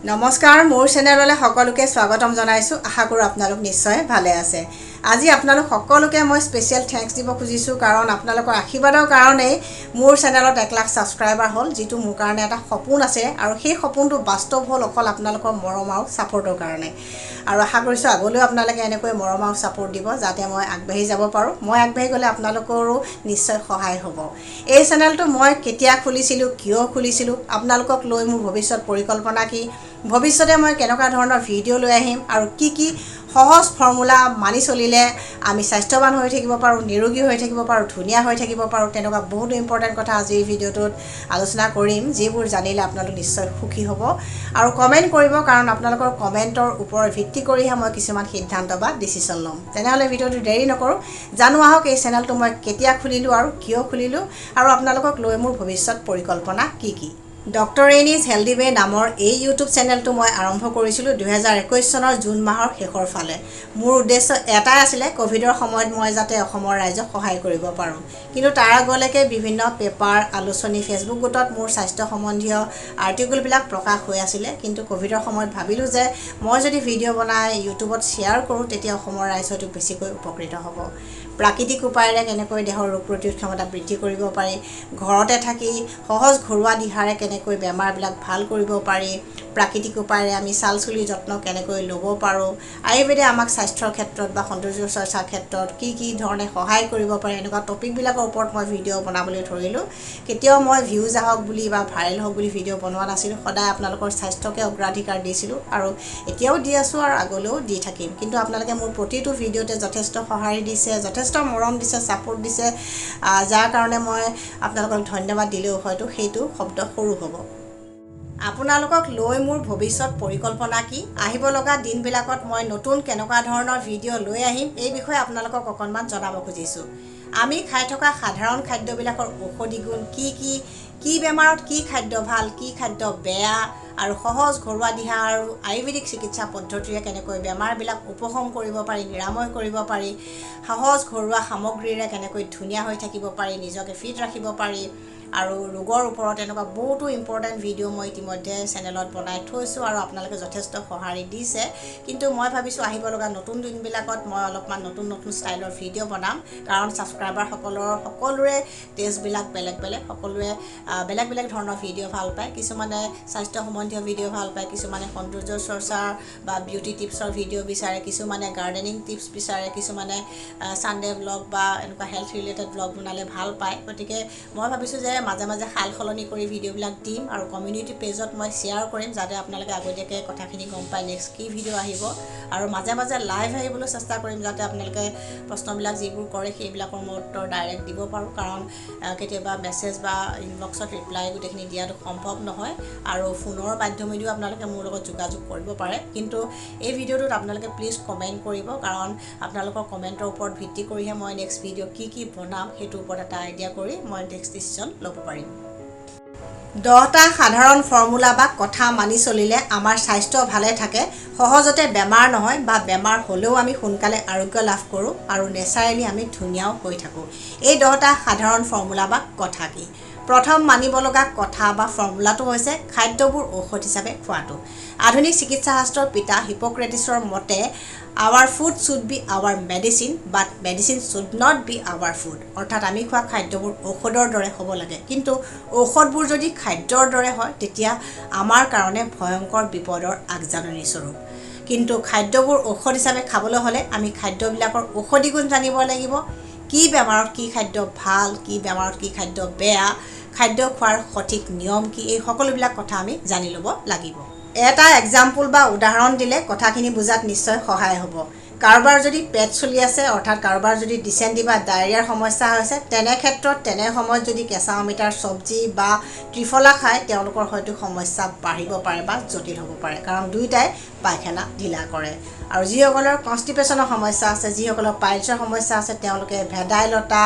নমস্কাৰ মোৰ চেনেললৈ সকলোকে স্বাগতম জনাইছো আশা কৰো আপোনালোক নিশ্চয় ভালে আছে আজি আপোনালোক সকলোকে মই স্পেশাল থ্যাঙ্কস দিব খুজিছো কাৰণ আপোনালোকৰ আশীৰ্বাদৰ কাৰণে মোৰ চেনেলত 1 লাখ সাবস্ক্ৰাইবাৰ হ'ল যেটো মোৰ কাৰণে এটা সপোন আছে আৰু সেই সপোনটো বাস্তৱ হ'ল অকল আপোনালোকৰ মৰম আৰু সাপোৰ্টৰ কাৰণে আৰু আশা কৰিছো আগলৈ আপোনালোকে এনেকৈ মৰম আৰু সাপোৰ্ট দিব যাতে মই আগবাঢ়ি যাব পাৰো মই আগবাঢ়ি গলে আপোনালোকৰো নিশ্চয় সহায় হ'ব এই চেনেলটো মই কেতিয়া খুলিছিলো কিয় খুলিছিলো আপোনালোকক লৈ মোৰ ভৱিষ্যত পৰিকল্পনা কি ভৱিষ্যতে মই কেনেকুৱা ধৰণৰ ভিডিও লৈ আহিম আৰু কি সহজ ফৰ্মুলা মানি চলিলে আমি স্বাস্থ্যৱান হৈ থাকিব পাৰো নিৰোগী হৈ থাকিব পাৰো ধুনিয়া হৈ থাকিব পাৰো তেনেকুৱা বহুত ইম্পৰ্টেন্ট কথা আজি এই ভিডিওটোত আলোচনা কৰিম যিবোৰ জানিলে আপোনালোক নিশ্চয় সুখী হ'ব আৰু কমেন্ট কৰিব কাৰণ আপোনালোকৰ কমেন্টৰ ওপৰত ভিত্তি কৰিহে মই কিছুমান সিদ্ধান্ত বা ডিসিশন লম তেনেহলে ভিডিওটো দেৰি নকৰো জানো আহক এই চেনেলটো মই কেতিয়া খুলিলো আৰু কিয় খুলিলো আৰু আপোনালোকক লৈ মোৰ ভৱিষ্যত পৰিকল্পনা কি DrRaineesHealthyWay নামৰ এই ইউটিউব চেনেলটো মই আৰম্ভ কৰিছিলো 2021 চনৰ জুন মাহৰ শেষৰ ফালে মোৰ উদ্দেশ্য এটাই আছিল কোভিডৰ সময়ত মই যাতে অসমৰ ৰাইজক সহায় কৰিব পাৰো কিন্তু তাৰ আগলৈকে বিভিন্ন পেপাৰ আলোচনী ফেসবুক গোটত মোৰ স্বাস্থ্য সম্বন্ধীয় আৰ্টিকল বিলাক প্ৰকাশ হৈ আছিল কিন্তু কোভিডৰ সময়ত ভাবিলো যে মই যদি ভিডিও বনাই ইউটিউবত শেয়াৰ কৰো তেতিয়া অসমৰ ৰাইজ হয়তো বেছিকৈ উপকৃত হ'ব প্ৰাকৃতিক উপায়েৰে কেনেকৈ দেহৰ ৰোগ প্ৰতিৰোধ ক্ষমতা বৃদ্ধি কৰিব পাৰি ঘৰতে থাকি সহজ ঘৰুৱা দিহাৰে কেনেকৈ বেমাৰবিলাক ভাল কৰিব পাৰি প্ৰাকৃতিক উপায়েৰে আমি সালচুলিৰ যত্ন কেনেকৈ ল'ব পাৰো আয়ুৰ্বেদে আমাক স্বাস্থ্যৰ ক্ষেত্ৰত বা সৌন্দৰ্য চৰ্চাৰ ক্ষেত্ৰত কি ধৰণে সহায় কৰিব পাৰে এনেকুৱা টপিক বিলাকৰ ওপৰত মই ভিডিও বনাবলৈ ধৰিলো কেতিয়াও মই ভিউজ আহক বুলি বা ভাইৰেল হওক বুলি ভিডিও বনোৱা নাছিল সদায় আপোনালোকৰ স্বাস্থ্যকে অগ্ৰাধিকাৰ দিছিলো আৰু এতিয়াও দি আছো আৰু আগলৈও দি থাকিম কিন্তু আপোনালোকে মোৰ প্ৰতিটো ভিডিওতে যথেষ্ট সহায় দিছে যথেষ্ট মৰম দিছে সাপোৰ্ট দিছে যাৰ কাৰণে মই আপোনালোকক ধন্যবাদ দিলেও হয়তো সেইটো শব্দ সৰু হ'ব আপোনালোকক লৈ মোৰ ভৱিষ্যত পৰিকল্পনা কি আহিব লগা দিনবিলাকত মই নতুন কেনেকুৱা ধৰণৰ ভিডিও লৈ আহিম এই বিষয়ে আপোনালোকক অকনমান জনাব খুজিছো আমি খাই থকা সাধাৰণ খাদ্যবিলাকৰ ঔষধি গুণ কি বেমাৰত কি খাদ্য ভাল কি খাদ্য বেয়া আৰু সহজ ঘৰুৱা দিহা আৰু আয়ুৰ্বেদিক চিকিৎসা পদ্ধতিৰে কেনেকৈ বেমাৰবিলাক উপশম কৰিব পাৰি নিৰাময় কৰিব পাৰি সহজ ঘৰুৱা সামগ্ৰীৰে কেনেকৈ ধুনিয়া হৈ থাকিব পাৰি নিজকে ফিট ৰাখিব পাৰি আৰু ৰোগৰ ওপৰত এনেকুৱা বহুতো ইম্পৰ্টেন্ট ভিডিও মই ইতিমধ্যে চেনেলত বনাই থৈছো আৰু আপোনালোকে যথেষ্ট সহায় দিছে কিন্তু মই ভাবিছো আহিব লগা নতুন দিনবিলাকত মই অলপমান নতুন ষ্টাইলৰ ভিডিও বনাম কাৰণ সাবস্ক্ৰাইবাৰ সকলোৰে টেষ্ট বিলাক বেলেগ সকলোৱে বেলেগ ধৰণৰ ভিডিও ভাল পায় কিছুমানে স্বাস্থ্য সম্বন্ধীয় ভিডিও ভাল পায় কিছুমানে সৌন্দৰ্য চৰ্চা বা বিউটি টিপছৰ ভিডিও বিচাৰে কিছুমানে গাৰ্ডেনিং টিপছ বিচাৰে কিছুমানে সানডে ব্লগ বা এনেকুৱা হেলথ ৰিলেটেড ব্লগ বনালে ভাল পায় গতিকে মই ভাবিছো যে মাজে খাল খলনি কৰি ভিডিও বিলাক দিম আৰু কমিউনিটি পেজত মই শেয়াৰ কৰিম যাতে আপোনালোকে আগতীয়াকৈ কথাখিনি গম পায় নেক্সট কি ভিডিও আহিব আৰু মাজে লাইভ আহিবলৈ চেষ্টা কৰিম যাতে আপোনালোকে প্ৰশ্নবিলাক যিবোৰ কৰে সেইবিলাকৰ উত্তৰ ডাইৰেক্ট দিব পাৰো কাৰণ কেতিয়াবা মেছেজ বা ইনবক্সত ৰিপ্লাই গোটেইখিনি দিয়াটো সম্ভৱ নহয় আৰু ফোনৰ মাধ্যমেদিও আপোনালোকে মোৰ লগত যোগাযোগ কৰিব পাৰে কিন্তু এই ভিডিওটোত আপোনালোকে প্লিজ কমেন্ট কৰিব কাৰণ আপোনালোকৰ কমেন্টৰ ওপৰত ভিত্তি কৰিহে মই নেক্সট ভিডিও কি বনাম হেতুৰ ওপৰত এটা আইডিয়া কৰি মই নেক্সট ডিসিশন ল'ব পাৰিম 10টা সাধাৰণ ফৰ্মুলা বা কথা মানি চলিলে আমাৰ স্বাস্থ্য ভালে থাকে সহজতে বেমাৰ নহয় বা বেমাৰ হলেও আমি সোনকালে আৰোগ্য লাভ কৰো আৰু নেচাৰেলি আমি ধুনিয়াও হৈ থাকো এই 10টা সাধাৰণ ফৰ্মুলা বা কথা কি প্ৰথম মানিব লগা কথা বা ফৰ্মুলাটো হৈছে খাদ্যবোৰ ঔষধ হিচাপে খোৱাটো আধুনিক চিকিৎসা শাস্ত্ৰৰ পিতা হিপোক্ৰেটিছৰ মতে our food should be our medicine but medicine should not be our food অৰ্থাৎ আমি খোৱা খাদ্যবোৰ ঔষধৰ দৰে হ'ব লাগে কিন্তু ঔষধবোৰ যদি খাদ্যৰ দৰে হয় তেতিয়া আমাৰ কাৰণে ভয়ংকৰ বিপদৰ আগজাননী স্বৰূপ কিন্তু খাদ্যবোৰ ঔষধ হিচাপে খাবলৈ হলে আমি খাদ্যবিলাকৰ ঔষধি গুণ জানিব লাগিব কি বেমাৰত কি খাদ্য ভাল কি বেমাৰত কি খাদ্য বেয়া খাদ্য খোৱাৰ সঠিক নিয়ম কি এই সকলোবিলাক কথা আমি জানি ল'ব লাগিব এটা এক্সাম্পল বা উদাহৰণ দিলে কথাখিনি বুজাত নিশ্চয় সহায় হ'ব কাৰোবাৰ যদি পেট চলি আছে অৰ্থাৎ কাৰোবাৰ যদি ডিসেন্ট্ৰি বা ডায়েৰিয়াৰ সমস্যা হৈছে তেনে ক্ষেত্ৰত তেনে সময়ত যদি কেঁচা অমিতাৰ সবজি বা ত্ৰিফলা খায় তেওঁলোকৰ হয়তো সমস্যা বাঢ়িব পাৰে বা জটিল হ'ব পাৰে কাৰণ দুইটাই পায়খানা ঢিলা কৰে আৰু যিসকলৰ কনষ্টিপেশনৰ সমস্যা আছে যিসকলৰ পাইলছৰ সমস্যা আছে তেওঁলোকে ভেদাইলতা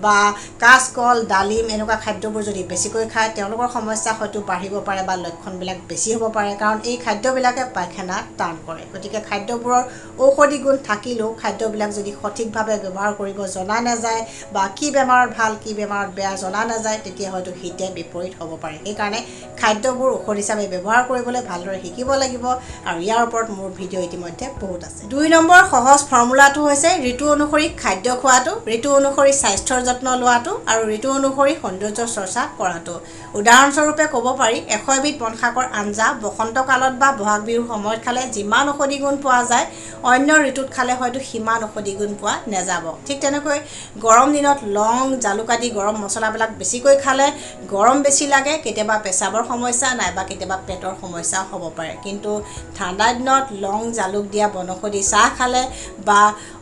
বা কাচকল ডালিম এনেকুৱা খাদ্যবোৰ যদি বেছিকৈ খায় তেওঁলোকৰ সমস্যা হয়তো বাঢ়িব পাৰে বা লক্ষণবিলাক বেছি হ'ব পাৰে কাৰণ এই খাদ্যবিলাকে পায়খানা টান কৰে গতিকে খাদ্যবোৰৰ ঔষধি গুণ থাকিলেও খাদ্যবিলাক যদি সঠিকভাৱে ব্যৱহাৰ কৰিব জনা নাযায় বা কি বেমাৰত ভাল কি বেমাৰত বেয়া জনা নাযায় তেতিয়া হয়তো হিতে বিপৰীত হ'ব পাৰে। সেইকাৰণে খাদ্যবোৰ ঔষধ হিচাপে ব্যৱহাৰ কৰিবলৈ ভালদৰে শিকিব লাগিব আৰু ইয়াৰ ওপৰত মোৰ ভিডিঅ' ইতিমধ্যে বহুত আছে। 2 নম্বৰ সহজ ফৰ্মুলাটো হৈছে ঋতু অনুসৰি খাদ্য খোৱাটো, ঋতু অনুসৰি স্বাস্থ্যৰ যত্ন লোৱাটো আৰু ঋতু অনুসৰি সৌন্দৰ্য চৰ্চা কৰাটো। উদাহৰণস্বৰূপে ক'ব পাৰি 100 এবিধ বনশাকৰ আঞ্জা বসন্ত কালত বা বহাগ বিহুৰ সময়ত খালে যিমান ঔষধি গুণ পোৱা যায় অন্য ঋতুত খালে হয়তো সিমান ঔষধি গুণ পোৱা নাযাব। ঠিক তেনেকৈ গৰম দিনত লং জালুক আদি গৰম মছলাবিলাক বেছিকৈ খালে গৰম বেছি লাগে, কেতিয়াবা পেচাবৰ সমস্যা নাইবা কেতিয়াবা পেটৰ সমস্যাও হ'ব পাৰে। কিন্তু ঠাণ্ডা দিনত লং জালুক দিয়া বনৌষধি চাহ খালে বা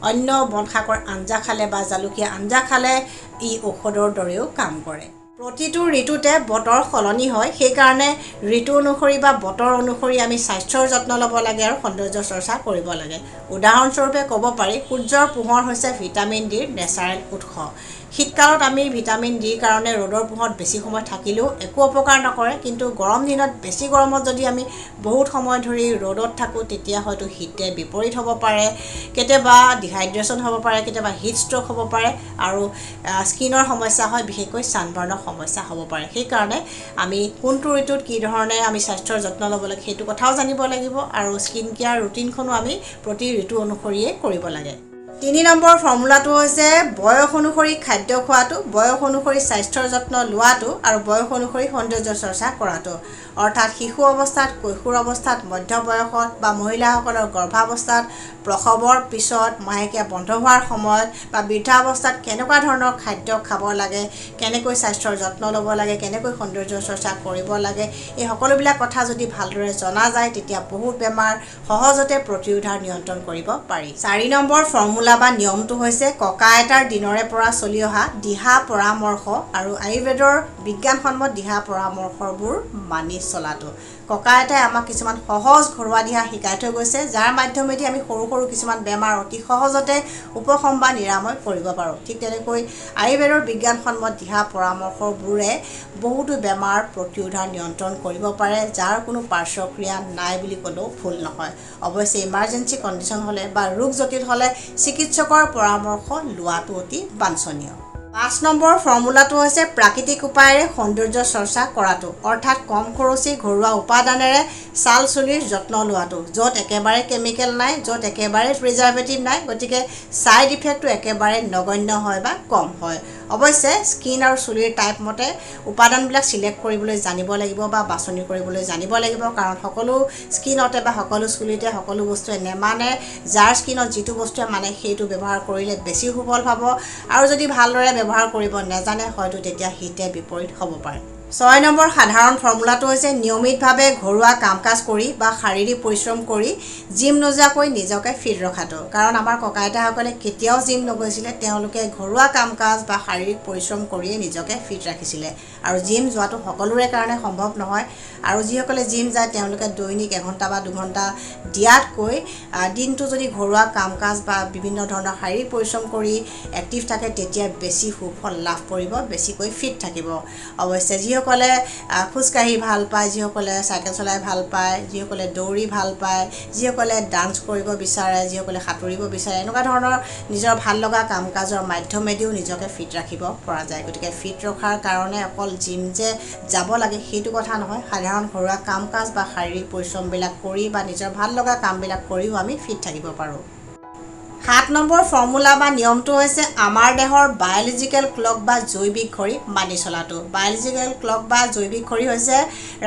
অন্য বনশাকৰ আঞ্জা খালে বা জালুকীয়া আঞ্জা খালে ই ঔষধৰ দৰেও কাম কৰে। প্ৰতিটো ঋতুতে বতৰ সলনি হয়, সেইকাৰণে ঋতু অনুসৰি বা বতৰ অনুসৰি আমি স্বাস্থ্যৰ যত্ন ল'ব লাগে আৰু সৌন্দৰ্য চৰ্চা কৰিব লাগে। উদাহৰণস্বৰূপে ক'ব পাৰি সূৰ্যৰ পোহৰ হৈছে ভিটামিন ডিৰ নেচাৰেল উৎস। শীতকালত আমি ভিটামিন ডিৰ কাৰণে ৰ'দৰ পোহৰত বেছি সময় থাকিলেও একো অপকাৰ নকৰে, কিন্তু গৰম দিনত বেছি গৰমত যদি আমি বহুত সময় ধৰি ৰ'দত থাকোঁ তেতিয়া হয়তো হিতে বিপৰীত হ'ব পাৰে, কেতিয়াবা ডিহাইড্ৰেশ্যন হ'ব পাৰে, কেতিয়াবা হিট ষ্ট্ৰ'ক হ'ব পাৰে আৰু স্কিনৰ সমস্যা হয়, বিশেষকৈ ছানবাৰ্ণৰ সমস্যা হ'ব পাৰে। সেইকাৰণে আমি কোনটো ঋতুত কি ধৰণে আমি স্বাস্থ্যৰ যত্ন ল'ব লাগে সেইটো কথাও জানিব লাগিব আৰু স্কিন কেয়াৰ ৰুটিনখনো আমি প্ৰতি ঋতু অনুসৰিয়ে কৰিব লাগে। 3 নম্বৰ ফৰ্মুলাটো হৈছে বয়স অনুসৰি খাদ্য খোৱাটো, বয়স অনুসৰি স্বাস্থ্যৰ যত্ন লোৱাটো আৰু বয়স অনুসৰি সৌন্দৰ্য চৰ্চা কৰাটো। অৰ্থাৎ শিশু অৱস্থাত, কৈশোৰ অৱস্থাত, মধ্য বয়সত বা মহিলাসকলৰ গৰ্ভাৱস্থাত, প্ৰসৱৰ পিছত, মাহেকীয়া বন্ধ হোৱাৰ সময়ত বা বৃদ্ধাৱস্থাত কেনেকুৱা ধৰণৰ খাদ্য খাব লাগে, কেনেকৈ স্বাস্থ্যৰ যত্ন ল'ব লাগে, কেনেকৈ সৌন্দৰ্য চৰ্চা কৰিব লাগে, এই সকলোবিলাক কথা যদি ভালদৰে জনা যায় তেতিয়া বহুত বেমাৰ সহজতে প্ৰতিৰোধৰ নিয়ন্ত্ৰণ কৰিব পাৰি। 4 নম্বৰ ফৰ্মুলা বা নিয়মটো হৈছে ককা আইতাৰ দিনৰে পৰা চলি অহা দিহা পৰামৰ্শ আৰু আয়ুৰ্বেদৰ বিজ্ঞানসন্মত দিহা পৰামৰ্শবোৰ মানি চলাটো। ককা আইতাই আমাক কিছুমান সহজ ঘৰুৱা দিহা শিকাই থৈ গৈছে, যাৰ মাধ্যমেদি আমি সৰু সৰু কিছুমান বেমাৰ অতি সহজতে উপশম বা নিৰাময় কৰিব পাৰোঁ। ঠিক তেনেকৈ আয়ুৰ্বেদৰ বিজ্ঞানসন্মত দিহা পৰামৰ্শবোৰে বহুতো বেমাৰ প্ৰতিৰোধৰ নিয়ন্ত্ৰণ কৰিব পাৰে, যাৰ কোনো পাৰ্শ্বক্ৰিয়া নাই বুলি ক'লেও ভুল নহয়। অৱশ্যে ইমাৰ্জেঞ্চি কণ্ডিশ্যন হ'লে বা ৰোগ জটিল হ'লে চিকিৎসকৰ পৰামৰ্শ লোৱাটো অতি বাঞ্ছনীয়। 5 নম্বৰ ফৰ্মুলাটো হৈছে প্ৰাকৃতিক উপায়েৰে সৌন্দৰ্য চৰ্চা কৰাটো, অৰ্থাৎ কম খৰচী ঘৰুৱা উপাদানেৰে ছাল চুলিৰ যত্ন লোৱাটো, য'ত একেবাৰে কেমিকেল নাই, য'ত একেবাৰে প্ৰিজাৰ্ভেটিভ নাই, গতিকে ছাইড ইফেক্টটো একেবাৰে নগণ্য হয় বা কম হয়। অৱশ্যে স্কিন আৰু চুলিৰ টাইপ মতে উপাদানবিলাক চিলেক্ট কৰিবলৈ জানিব লাগিব বা বাছনি কৰিবলৈ জানিব লাগিব, কাৰণ সকলো স্কিনতে বা সকলো চুলিতে সকলো বস্তুৱে নেমানে। যাৰ স্কিনত যিটো বস্তুৱে মানে সেইটো ব্যৱহাৰ কৰিলে বেছি সুফল পাব আৰু যদি ভালদৰে ব্যৱহাৰ কৰিব নাজানে হয়তো তেতিয়া হিতে বিপৰীত হ'ব পাৰে। 6 নম্বৰ সাধাৰণ ফৰ্মুলাটো হৈছে নিয়মিতভাৱে ঘৰুৱা কাম কাজ কৰি বা শাৰীৰিক পৰিশ্ৰম কৰি জিম নোযোৱাকৈ নিজকে ফিট ৰখাটো। কাৰণ আমাৰ ককা আইতাসকলে কেতিয়াও জিম নগৈছিলে, তেওঁলোকে ঘৰুৱা কাম কাজ বা শাৰীৰিক পৰিশ্ৰম কৰিয়ে নিজকে ফিট ৰাখিছিলে। আৰু জিম যোৱাটো সকলোৰে কাৰণে সম্ভৱ নহয়, আৰু যিসকলে জিম যায় তেওঁলোকে দৈনিক 1 ঘণ্টা বা 2 ঘণ্টা দিয়াতকৈ দিনটো যদি ঘৰুৱা কাম কাজ বা বিভিন্ন ধৰণৰ শাৰীৰিক পৰিশ্ৰম কৰি এক্টিভ থাকে তেতিয়া বেছি সুফল লাভ কৰিব, বেছিকৈ ফিট থাকিব। অৱশ্যে যিসকলে খোজকাঢ়ি ভাল পায়, যিসকলে চাইকেল চলাই ভাল পায়, যিসকলে দৌৰি ভাল পায়, যিসকলে ডান্স কৰিব বিচাৰে, যিসকলে সাঁতুৰিব বিচাৰে, এনেকুৱা ধৰণৰ নিজৰ ভাল লগা কাম কাজৰ মাধ্যমেদিও নিজকে ফিট ৰাখিব পৰা যায়। গতিকে ফিট ৰখাৰ কাৰণে অকল জিম যে যাব লাগে সেইটো কথা নহয়, সাধাৰণ ঘৰুৱা কাম কাজ বা শাৰীৰিক পৰিশ্ৰমবিলাক কৰি বা নিজৰ ভাল লগা কামবিলাক কৰিও আমি ফিট থাকিব পাৰোঁ। 7 নম্বৰ ফৰ্মুলা বা নিয়মটো হৈছে আমাৰ দেহৰ বায়'লজিকেল ক্লক বা জৈৱিক ঘড়ী মানি চলাটো। বায়'লজিকেল ক্লক বা জৈৱিক ঘড়ী হৈছে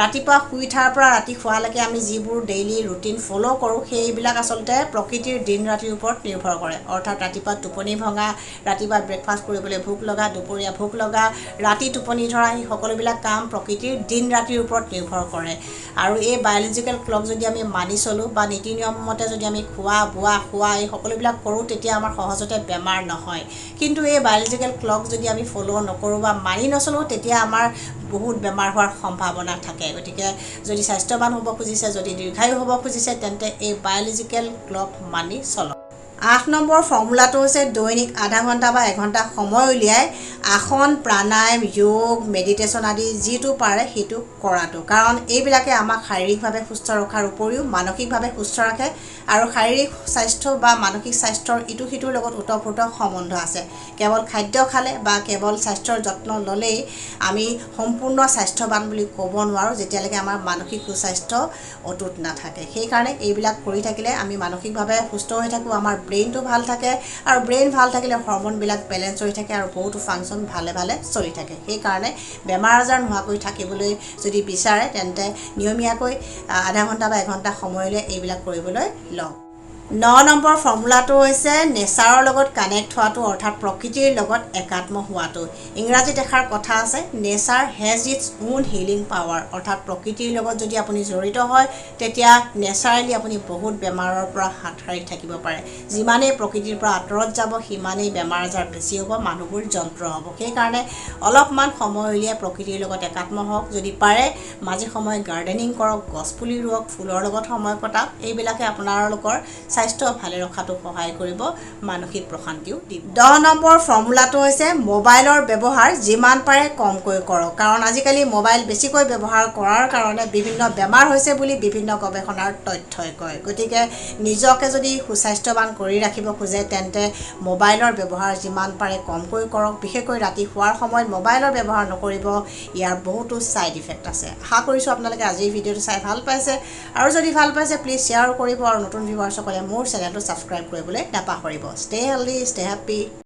ৰাতিপুৱা শুই উঠাৰ পৰা ৰাতি শোৱালৈকে আমি যিবোৰ ডেইলি ৰুটিন ফ'ল' কৰোঁ সেইবিলাক আচলতে প্ৰকৃতিৰ দিন ৰাতিৰ ওপৰত নিৰ্ভৰ কৰে। অৰ্থাৎ ৰাতিপুৱা টোপনি ভঙা, ৰাতিপুৱা ব্ৰেকফাষ্ট কৰিবলৈ ভোক লগা, দুপৰীয়া ভোক লগা, ৰাতি টোপনি ধৰা, এই সকলোবিলাক কাম প্ৰকৃতিৰ দিন ৰাতিৰ ওপৰত নিৰ্ভৰ কৰে। আৰু এই বায়'লজিকেল ক্লক যদি আমি মানি চলোঁ বা নীতি নিয়ম মতে যদি আমি খোৱা বোৱা শোৱা এই সকলোবিলাক কৰোঁ তেতিয়া আমাৰ সহজতে বেমাৰ নহয়। কিন্তু এই বায়'লজিকেল ক্লক যদি আমি ফ'ল' নকৰোঁ বা মানি নচলোঁ তেতিয়া আমাৰ বহুত বেমাৰ হোৱাৰ সম্ভাৱনা থাকে। গতিকে যদি স্বাস্থ্যৱান হ'ব খুজিছে, যদি দীৰ্ঘায়ু হ'ব খুজিছে তেন্তে এই বায়'লজিকেল ক্লক মানি চলক। 8 নম্বৰ ফৰ্মুলাটো হৈছে দৈনিক আধা ঘণ্টা বা 1 ঘণ্টা সময় উলিয়াই আসন প্ৰাণায়াম যোগ মেডিটেশ্যন আদি যিটো পাৰে সেইটো কৰাটো কাৰণ এইবিলাকে আমাক শাৰীৰিকভাৱে সুস্থ ৰখাৰ উপৰিও মানসিকভাৱে সুস্থ ৰাখে আৰু শাৰীৰিক স্বাস্থ্য বা মানসিক স্বাস্থ্যৰ ইটো সিটোৰ লগত ওতঃপ্ৰোত সম্বন্ধ আছে কেৱল খাদ্য খালে বা কেৱল স্বাস্থ্যৰ যত্ন ল'লেই আমি সম্পূৰ্ণ স্বাস্থ্যৱান বুলি ক'ব নোৱাৰোঁ যেতিয়ালৈকে আমাৰ মানসিক সুস্বাস্থ্য অটুট নাথাকে সেইকাৰণে এইবিলাক কৰি থাকিলে আমি মানসিকভাৱে সুস্থ হৈ থাকোঁ আমাৰ ব্ৰেইনটো ভাল থাকে আৰু ব্ৰেইন ভাল থাকিলে হৰমনবিলাক বেলেঞ্চ হৈ থাকে আৰু বহুতো ফাংচন ভালে ভালে চলি থাকে সেইকাৰণে বেমাৰ আজাৰ নোহোৱাকৈ থাকিবলৈ যদি বিচাৰে তেন্তে নিয়মীয়াকৈ আধা ঘণ্টা বা 1 ঘণ্টা সময়লৈ এইবিলাক কৰিবলৈ লওক 9 নম্বৰ ফৰ্মুলাটো হৈছে নেচাৰৰ লগত কানেক্ট হোৱাটো অৰ্থাৎ প্ৰকৃতিৰ লগত একাত্ম হোৱাটো ইংৰাজীত এষাৰ কথা আছে nature has its own healing power অৰ্থাৎ প্ৰকৃতিৰ লগত যদি আপুনি জড়িত হয় তেতিয়া নেচাৰেলি আপুনি বহুত বেমাৰৰ পৰা হাত সাৰি থাকিব পাৰে যিমানেই প্ৰকৃতিৰ পৰা আঁতৰত যাব সিমানেই বেমাৰ আজাৰ বেছি হ'ব মানুহবোৰ যন্ত্ৰ হ'ব সেইকাৰণে অলপমান সময় উলিয়াই প্ৰকৃতিৰ লগত একাত্ম হওক যদি পাৰে মাজে সময়ে গাৰ্ডেনিং কৰক গছপুলি ৰুৱক ফুলৰ লগত সময় কটাওক এইবিলাকে আপোনালোকৰ স্বাস্থ্য ভালে ৰখাটো সহায় কৰিব মানসিক প্ৰশান্তিও দিব 10 নম্বৰ ফৰ্মুলাটো হৈছে মোবাইলৰ ব্যৱহাৰ যিমান পাৰে কমকৈ কৰক কাৰণ আজিকালি মোবাইল বেছিকৈ ব্যৱহাৰ কৰাৰ কাৰণে বিভিন্ন বেমাৰ হৈছে বুলি বিভিন্ন গৱেষণাৰ তথ্যই কয় গতিকে নিজকে যদি সুস্বাস্থ্যৱান কৰি ৰাখিব খোজে তেন্তে মোবাইলৰ ব্যৱহাৰ যিমান পাৰে কমকৈ কৰক বিশেষকৈ ৰাতি শোৱাৰ সময়ত মোবাইলৰ ব্যৱহাৰ নকৰিব ইয়াৰ বহুতো সাইড ইফেক্ট আছে আশা কৰিছোঁ আপোনালোকে আজিৰ ভিডিঅ'টো চাই ভাল পাইছে আৰু যদি ভাল পাইছে প্লিজ শ্বেয়াৰ কৰিব আৰু নতুন ভিউৱাৰ্ছসকলে মোৰ চেনেলটো সাবস্ক্ৰাইব কৰিবলৈ নাপাহৰিব ষ্টে হেলদি ষ্টে হ্যাপি